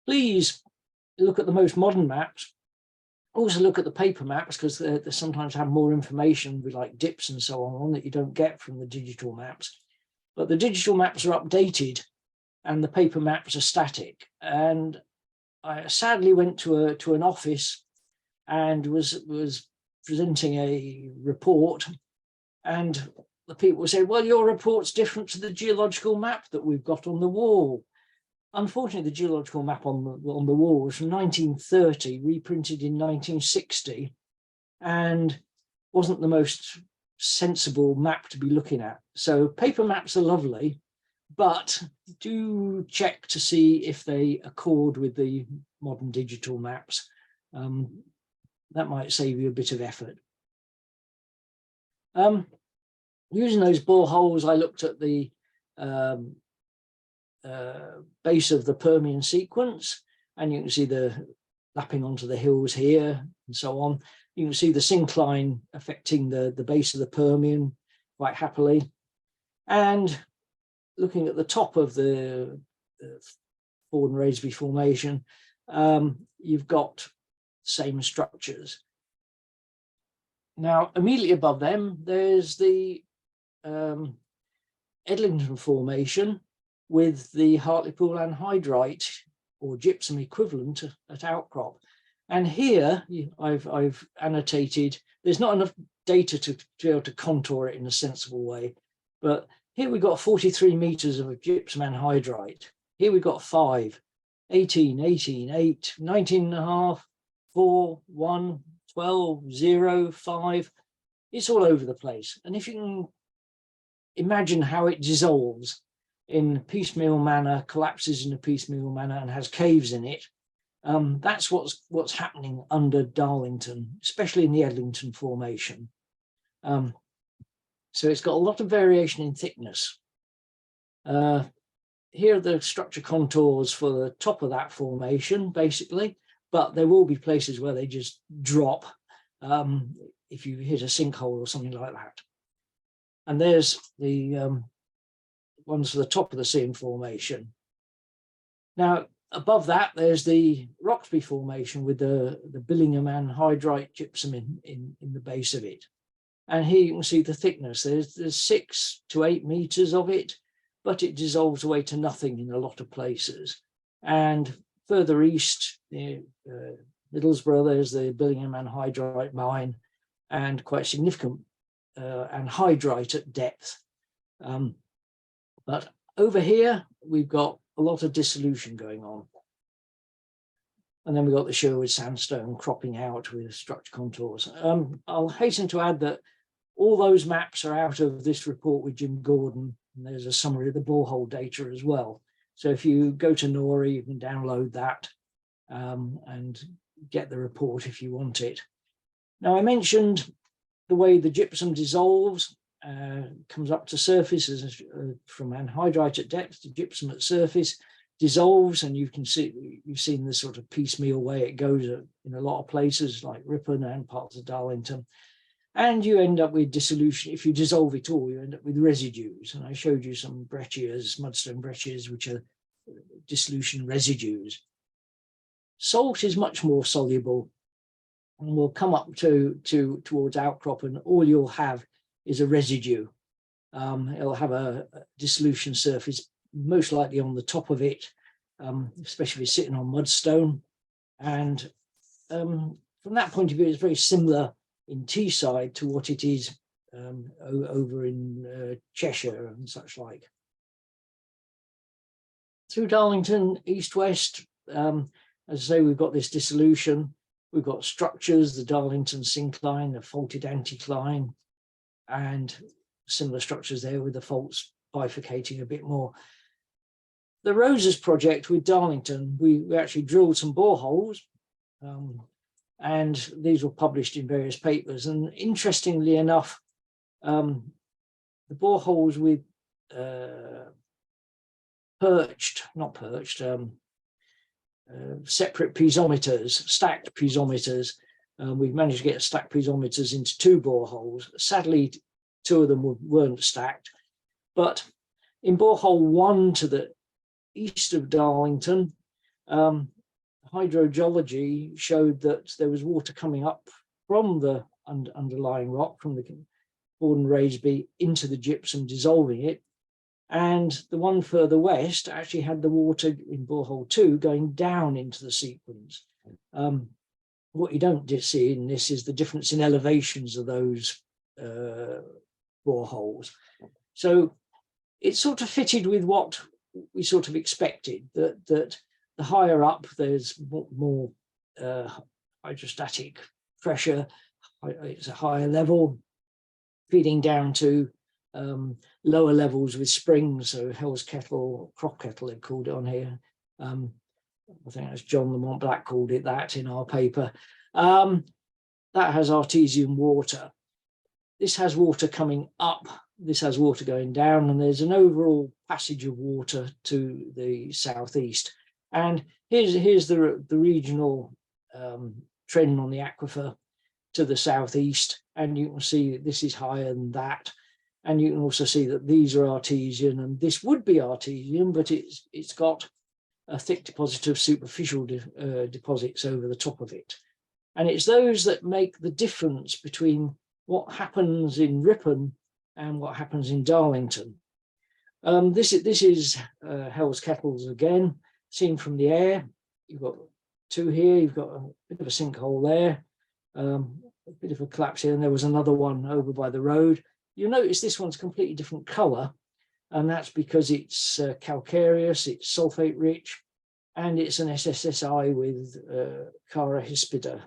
Please look at the most modern maps. Also look at the paper maps, because they sometimes have more information with like dips and so on that you don't get from the digital maps. But the digital maps are updated and the paper maps are static. And I sadly went to an office and was presenting a report, and the people said, well, your report's different to the geological map that we've got on the wall. Unfortunately, the geological map on the wall was from 1930, reprinted in 1960, and wasn't the most sensible map to be looking at. So paper maps are lovely, but do check to see if they accord with the modern digital maps. That might save you a bit of effort. Using those boreholes, I looked at the base of the Permian sequence, and you can see the lapping onto the hills here and so on. You can see the syncline affecting the base of the Permian quite happily. And looking at the top of the Ford and Raisby formation, you've got same structures. Now, immediately above them, there's the Edlington formation with the Hartlepool anhydrite or gypsum equivalent at outcrop. And here I've annotated, there's not enough data to be able to contour it in a sensible way, but here we've got 43 meters of gypsum anhydrite. Here we've got 5, 18, 18, 8, 19 and a half, 4, 1, 12, 0, 5. It's all over the place. And if you can imagine how it dissolves in piecemeal manner, collapses in a piecemeal manner, and has caves in it, that's what's happening under Darlington, especially in the Edlington formation. So it's got a lot of variation in thickness. Here are the structure contours for the top of that formation, basically, but there will be places where they just drop if you hit a sinkhole or something like that. And there's the ones for the top of the seam formation. Now, above that, there's the Roxby formation with the Billingham anhydrite gypsum in the base of it. And here you can see the thickness. There's 6 to 8 meters of it, but it dissolves away to nothing in a lot of places. And further east, near Middlesbrough, there's the Billingham anhydrite mine, and quite significant anhydrite at depth. But over here, we've got a lot of dissolution going on. And then we've got the Sherwood sandstone cropping out with structure contours. I'll hasten to add that all those maps are out of this report with Jim Gordon, and there's a summary of the borehole data as well. So if you go to Nora, you can download that and get the report if you want it. Now, I mentioned the way the gypsum dissolves, comes up to surface from anhydrite at depth to gypsum at surface, dissolves, and you can see, you've seen the sort of piecemeal way it goes in a lot of places like Ripon and parts of Darlington. And you end up with dissolution. If you dissolve it all, you end up with residues. And I showed you some breccias, mudstone breccias, which are dissolution residues. Salt is much more soluble and will come up towards outcrop, and all you'll have is a residue. It'll have a dissolution surface, most likely on the top of it, especially if it's sitting on mudstone. And from that point of view, it's very similar in Teesside to what it is over in Cheshire and such like. Through Darlington, east-west, as I say, we've got this dissolution. We've got structures, the Darlington syncline, the faulted anticline, and similar structures there with the faults bifurcating a bit more. The Roses project with Darlington, we actually drilled some boreholes, and these were published in various papers. And interestingly enough, the boreholes with separate piezometers, stacked piezometers. We've managed to get stacked piezometers into 2 boreholes. Sadly, 2 of them weren't stacked. But in borehole 1 to the east of Darlington, hydrogeology showed that there was water coming up from the underlying rock, from the Ford and Raisby into the gypsum, dissolving it. And the one further west actually had the water in borehole 2 going down into the sequence. What you don't see in this is the difference in elevations of those boreholes. So it sort of fitted with what we sort of expected, that the higher up there's more hydrostatic pressure, it's a higher level, feeding down to lower levels with springs. So Hell's Kettle, Crop Kettle they've called it on here. I think that's John Lamont Black called it that in our paper. That has artesian water. This has water coming up, this has water going down, and there's an overall passage of water to the southeast. And here's the regional trend on the aquifer to the southeast, and you can see this is higher than that. And you can also see that these are artesian, and this would be artesian, but it's got a thick deposit of superficial deposits over the top of it. And it's those that make the difference between what happens in Ripon and what happens in Darlington. This is Hell's Kettles again, seen from the air. You've got 2 here, you've got a bit of a sinkhole there, a bit of a collapse here, and there was another one over by the road. You'll notice this one's completely different colour, and that's because it's calcareous, it's sulfate rich, and it's an SSSI with Cara hispida,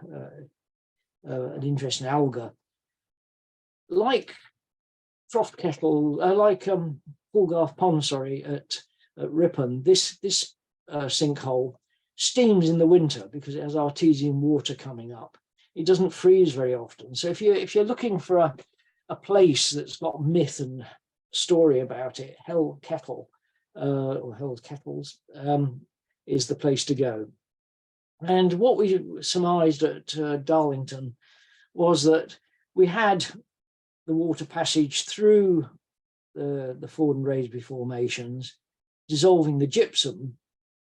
an interesting alga. Like Froth Kettle, like Poolgarth Pond, sorry, at Ripon, this sinkhole steams in the winter because it has artesian water coming up. It doesn't freeze very often. So if you're looking for a place that's got myth and story about it, Hell Kettle or Hell's Kettles is the place to go. And what we surmised at Darlington was that we had the water passage through the Ford and Raisby formations, dissolving the gypsum.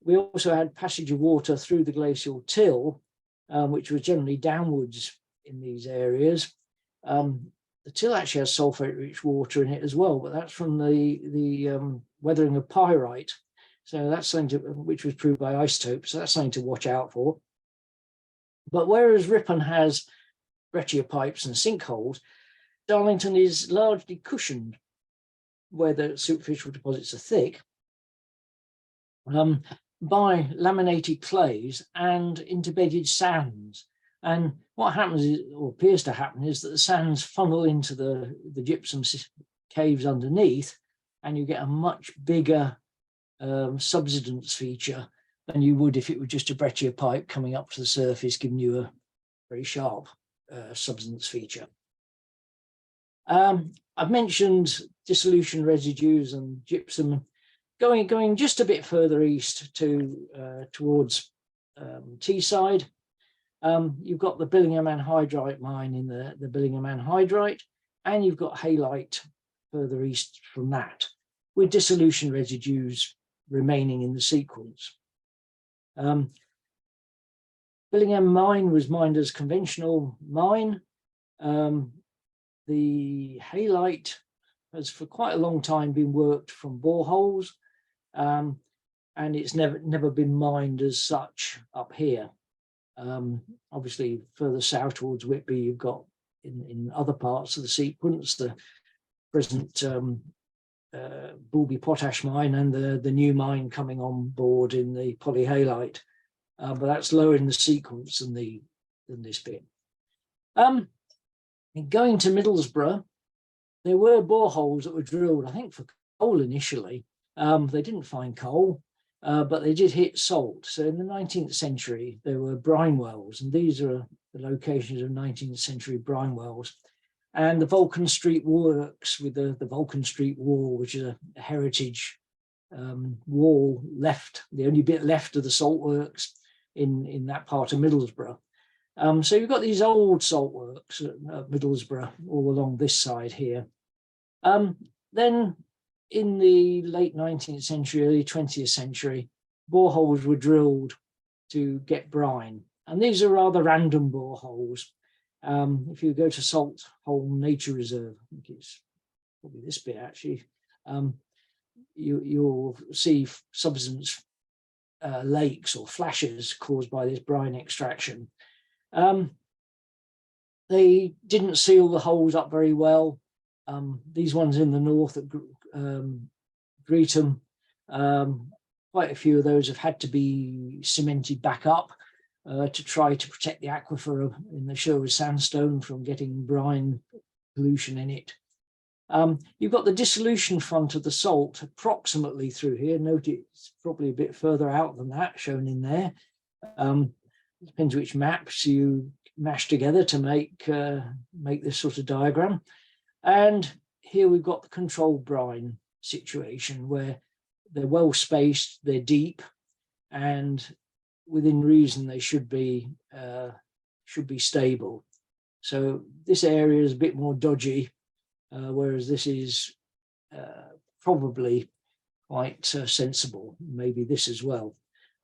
We also had passage of water through the glacial till, which was generally downwards in these areas. The till actually has sulfate-rich water in it as well, but that's from the weathering of pyrite. So that's something which was proved by isotopes. So that's something to watch out for. But whereas Ripon has breccia pipes and sinkholes, Darlington is largely cushioned where the superficial deposits are thick by laminated clays and interbedded sands. And what happens is, or appears to happen, is that the sands funnel into the gypsum caves underneath, and you get a much bigger subsidence feature than you would if it were just a breccia pipe coming up to the surface, giving you a very sharp subsidence feature. I've mentioned dissolution residues and gypsum. Going just a bit further east to towards Teesside, you've got the Billingham anhydrite mine in the Billingham anhydrite, and you've got halite further east from that, with dissolution residues remaining in the sequence. Billingham mine was mined as conventional mine. The halite has for quite a long time been worked from boreholes, and it's never been mined as such up here. Obviously further south towards Whitby, you've got in other parts of the sequence the present Bulby potash mine and the new mine coming on board in the polyhalite, but that's lower in the sequence than this bit. Going to Middlesbrough, there were boreholes that were drilled, I think, for coal initially. They didn't find coal, but they did hit salt. So in the 19th century, there were brine wells, and these are the locations of 19th century brine wells. And the Vulcan Street works with the Vulcan Street wall, which is a heritage wall left, the only bit left of the salt works in that part of Middlesbrough. So you've got these old salt works at Middlesbrough all along this side here. Then in the late 19th century, early 20th century, boreholes were drilled to get brine. And these are rather random boreholes. If you go to Salt Hole Nature Reserve, I think it's probably this bit actually, you'll see subsidence lakes or flashes caused by this brine extraction. They didn't seal the holes up very well. These ones in the north at Greetham, quite a few of those have had to be cemented back up to try to protect the aquifer in the Sherwood sandstone from getting brine pollution in it. You've got the dissolution front of the salt approximately through here. Note it's probably a bit further out than that shown in there. Depends which maps you mash together to make this sort of diagram. And here we've got the controlled brine situation where they're well spaced, they're deep, and within reason they should be stable. So this area is a bit more dodgy, whereas this is probably quite sensible. Maybe this as well.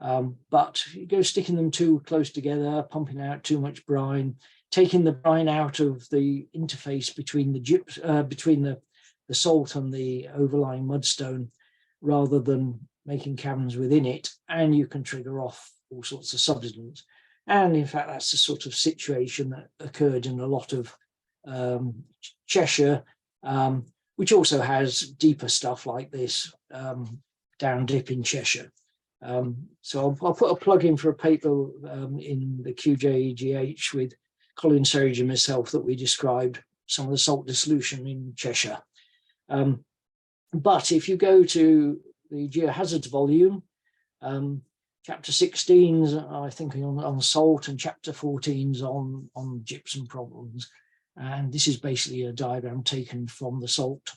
But you go sticking them too close together, pumping out too much brine, taking the brine out of the interface between the salt and the overlying mudstone, rather than making caverns within it, and you can trigger off all sorts of subsidence. And in fact, that's the sort of situation that occurred in a lot of Cheshire, which also has deeper stuff like this down dip in Cheshire. So I'll put a plug in for a paper in the QJGH with Colin Surridge and myself that we described some of the salt dissolution in Cheshire. But if you go to the Geohazards volume, chapter 16's I think on salt, and chapter 14's on gypsum problems, and this is basically a diagram taken from the salt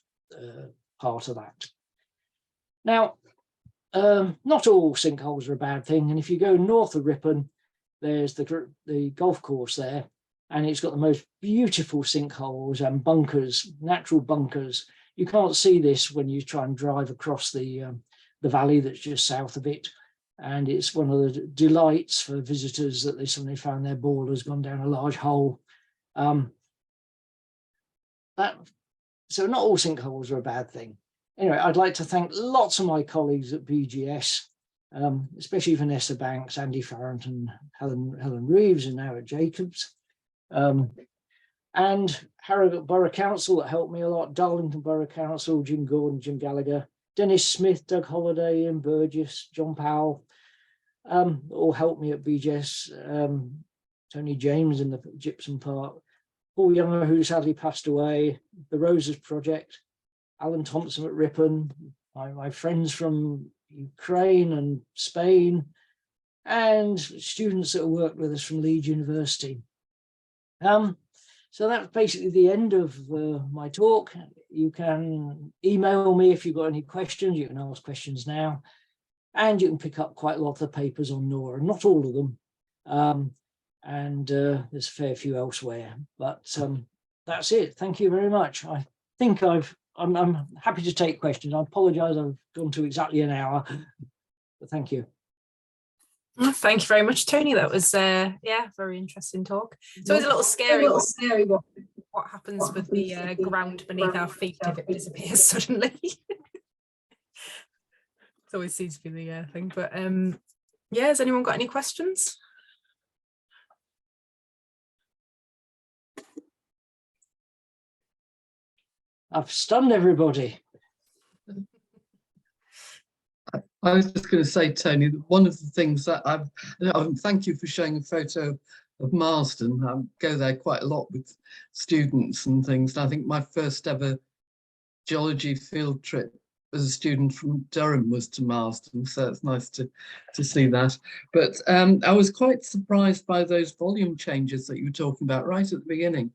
part of that. Now, not all sinkholes are a bad thing, and if you go north of Ripon, there's the golf course there, and it's got the most beautiful sinkholes and bunkers, natural bunkers. You can't see this when you try and drive across the valley that's just south of it, and it's one of the delights for visitors that they suddenly found their ball has gone down a large hole. So not all sinkholes are a bad thing. Anyway, I'd like to thank lots of my colleagues at BGS, especially Vanessa Banks, Andy Farrington, Helen Reeves, and now at Jacobs. And Harrogate Borough Council that helped me a lot, Darlington Borough Council, Jim Gordon, Jim Gallagher, Dennis Smith, Doug Holliday, Ian Burgess, John Powell, all helped me at BGS. Tony James in the Gypsum part, Paul Younger, who sadly passed away, the Roses Project, Alan Thompson at Ripon, my friends from Ukraine and Spain, and students that worked with us from Leeds University. So that's basically the end of my talk. You can email me if you've got any questions. You can ask questions now, and you can pick up quite a lot of the papers on NORA, not all of them, and there's a fair few elsewhere. But that's it. Thank you very much. I think I'm happy to take questions. I apologise I've gone to exactly an hour, but thank you. Well, thank you very much, Tony. That was yeah, very interesting talk. So it's a little scary what happens with the ground beneath our feet if it disappears suddenly. It always seems to be the thing. But yeah, has anyone got any questions? I've stunned everybody. I was just going to say, Tony, that one of the things that thank you for showing a photo of Marsden. I go there quite a lot with students and things. And I think my first ever geology field trip as a student from Durham was to Marsden, so it's nice to see that. But I was quite surprised by those volume changes that you were talking about right at the beginning,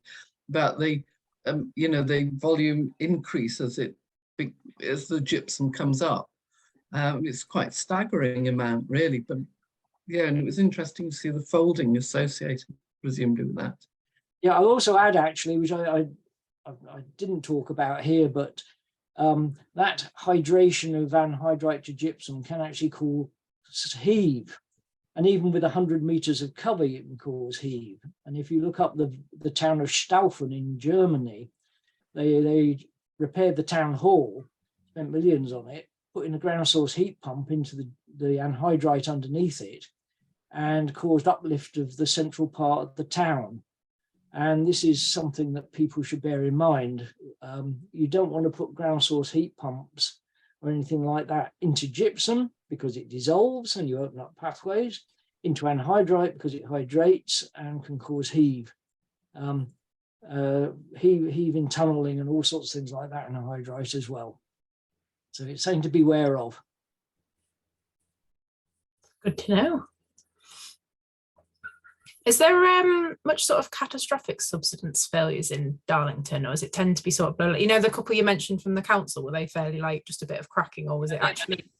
about the the volume increase as the gypsum comes up. It's quite staggering amount, really. But yeah, and it was interesting to see the folding associated, presumably, with that. Yeah, I'll also add, actually, which I didn't talk about here, but that hydration of anhydrite to gypsum can actually cause heave. And even with 100 meters of cover, it can cause heave. And if you look up the town of Staufen in Germany, they repaired the town hall, spent millions on it, put in a ground source heat pump into the anhydrite underneath it, and caused uplift of the central part of the town. And this is something that people should bear in mind. You don't want to put ground source heat pumps or anything like that into gypsum because it dissolves and you open up pathways, into anhydrite because it hydrates and can cause heave. Heaving, tunneling and all sorts of things like that in anhydrite as well. So it's something to beware of. Good to know. Is there much sort of catastrophic subsidence failures in Darlington, or does it tend to be sort of, the couple you mentioned from the council, were they fairly like just a bit of cracking, or was it actually?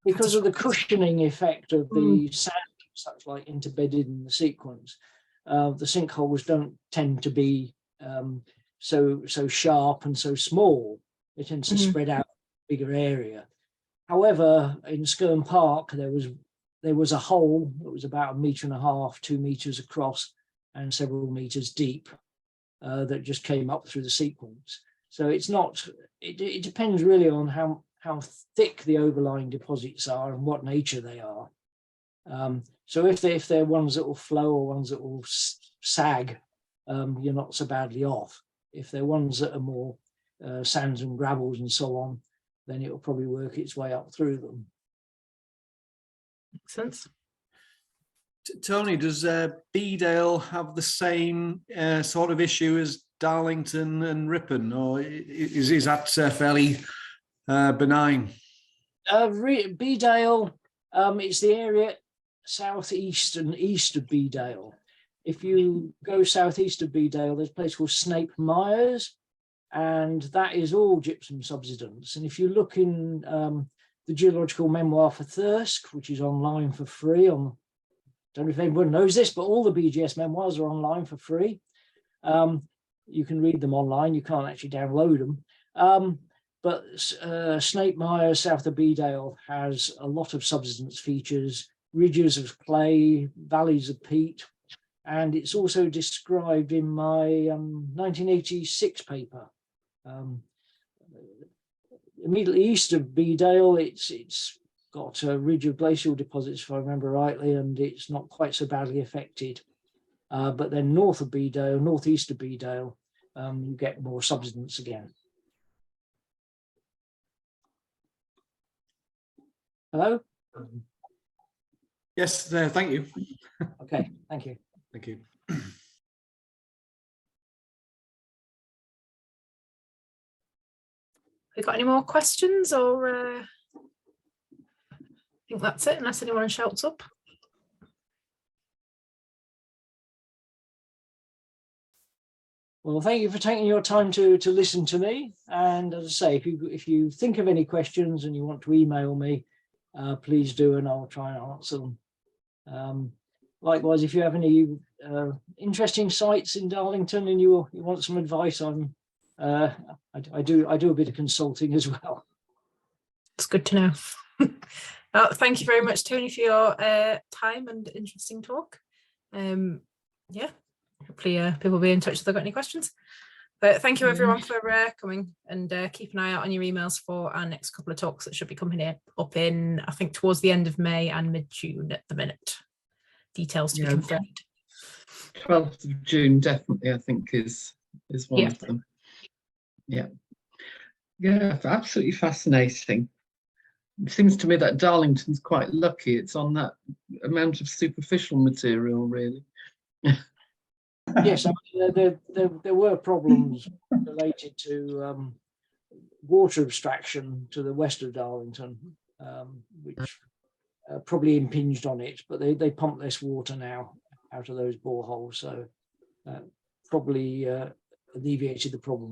Because of the cushioning effect of the sand, such like interbedded in the sequence, the sinkholes don't tend to be so sharp and so small. They tend to spread out a bigger area. However, in Skerne Park, there was a hole that was about 1.5 meters, 2 meters across and several meters deep that just came up through the sequence. So it's not, it depends really on how thick the overlying deposits are and what nature they are. So if they're ones that will flow or ones that will sag, you're not so badly off. If they're ones that are more sands and gravels and so on, then it will probably work its way up through them. Makes sense. Tony, does Bedale have the same sort of issue as Darlington and Ripon, or is that fairly benign? Bedale, it's the area southeast and east of Bedale. If you go southeast of Bedale, there's a place called Snape Myers, and that is all gypsum subsidence. And if you look in the geological memoir for Thirsk, which is online for free, don't know if anyone knows this, but all the BGS memoirs are online for free. You can read them online, you can't actually download them. But Snape Myers, south of Bedale, has a lot of subsidence features, ridges of clay, valleys of peat, and it's also described in my 1986 paper. Immediately east of Bedale, it's got a ridge of glacial deposits, if I remember rightly, and it's not quite so badly affected. But then north of Bedale, northeast of Bedale, you get more subsidence again. Hello? Yes, thank you. Okay, thank you. Thank you. We got any more questions, or I think that's it, unless anyone shouts up. Well, thank you for taking your time to listen to me. And as I say, if you think of any questions and you want to email me, please do, and I'll try and answer them. Likewise, if you have any interesting sites in Darlington and you want some advice on, I do a bit of consulting as well. It's good to know. Well, thank you very much, Tony, for your time and interesting talk. Yeah, hopefully people will be in touch if they've got any questions. But thank you everyone for coming, and keep an eye out on your emails for our next couple of talks that should be coming up in, I think, towards the end of May and mid-June at the minute. Details to be confirmed. 12th of June definitely, I think, is one of them. Yeah, absolutely fascinating. seems to me that Darlington's quite lucky. It's on that amount of superficial material, really. Yes, I mean, there were problems related to water abstraction to the west of Darlington, which probably impinged on it, but they pump less water now out of those boreholes, so probably alleviated the problem.